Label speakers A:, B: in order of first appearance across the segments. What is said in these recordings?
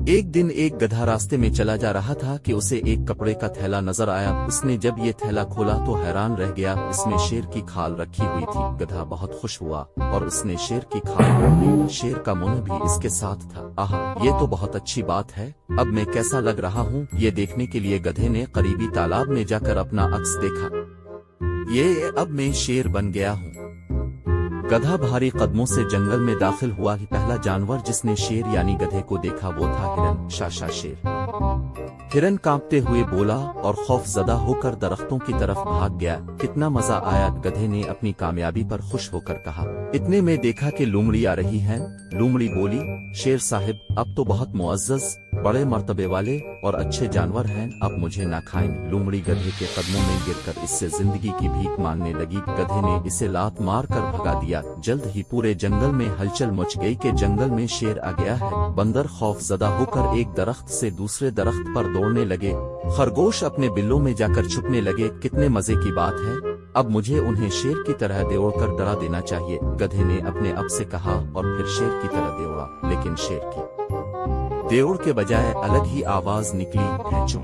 A: ایک دن ایک گدھا راستے میں چلا جا رہا تھا کہ اسے ایک کپڑے کا تھیلا نظر آیا۔ اس نے جب یہ تھیلا کھولا تو حیران رہ گیا، اس میں شیر کی کھال رکھی ہوئی تھی۔ گدھا بہت خوش ہوا اور اس نے شیر کی کھال لی۔ شیر کا منہ بھی اس کے ساتھ تھا۔ آہا، یہ تو بہت اچھی بات ہے، اب میں کیسا لگ رہا ہوں یہ دیکھنے کے لیے گدھے نے قریبی تالاب میں جا کر اپنا عکس دیکھا۔ یہ اب میں شیر بن گیا ہوں۔ گدھا بھاری قدموں سے جنگل میں داخل ہوا۔ پہلا جانور جس نے شیر یعنی گدھے کو دیکھا وہ تھا ہرن۔ شاشا شیر۔ ہرن کانپتے ہوئے بولا اور خوف زدہ ہو کر درختوں کی طرف بھاگ گیا۔ کتنا مزہ آیا، گدھے نے اپنی کامیابی پر خوش ہو کر کہا۔ اتنے میں دیکھا کہ لومڑی آ رہی ہے۔ لومڑی بولی، شیر صاحب اب تو بہت معزز، بڑے مرتبے والے اور اچھے جانور ہیں، اب مجھے نہ کھائیں۔ لومڑی گدھے کے قدموں میں گر کر اس سے زندگی کی بھیک مانگنے لگی۔ گدھے نے اسے لات مار کر بھگا دیا۔ جلد ہی پورے جنگل میں ہلچل مچ گئی کہ جنگل میں شیر آ گیا ہے۔ بندر خوف زدہ ہو کر ایک درخت سے دوسرے درخت پر دوڑنے لگے۔ خرگوش اپنے بلوں میں جا کر چھپنے لگے۔ کتنے مزے کی بات ہے، اب مجھے انہیں شیر کی طرح دوڑ کر ڈرا دینا چاہیے، گدھے نے اپنے آپ سے کہا اور پھر شیر کی طرح دوڑا۔ لیکن شیر کی دوڑ کے بجائے الگ ہی آواز نکلی، ڈھینچوں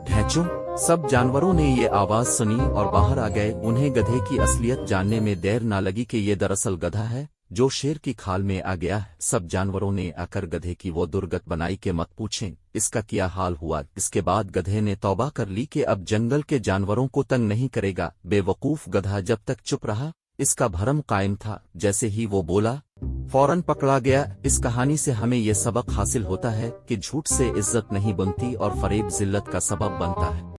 A: ڈھینچوں۔ سب جانوروں نے یہ آواز سنی اور باہر آ گئے۔ انہیں گدھے کی اصلیت جاننے میں دیر نہ لگی کہ یہ دراصل گدھا ہے جو شیر کی کھال میں آ گیا ہے۔ سب جانوروں نے آ کر گدھے کی وہ درگت بنائی کہ مت پوچھیں اس کا کیا حال ہوا۔ اس کے بعد گدھے نے توبہ کر لی کہ اب جنگل کے جانوروں کو تنگ نہیں کرے گا۔ بے وقوف گدھا جب تک چپ رہا اس کا بھرم قائم تھا، جیسے ہی وہ بولا فوراً پکڑا گیا۔ اس کہانی سے ہمیں یہ سبق حاصل ہوتا ہے کہ جھوٹ سے عزت نہیں بنتی اور فریب ذلت کا سبب بنتا ہے۔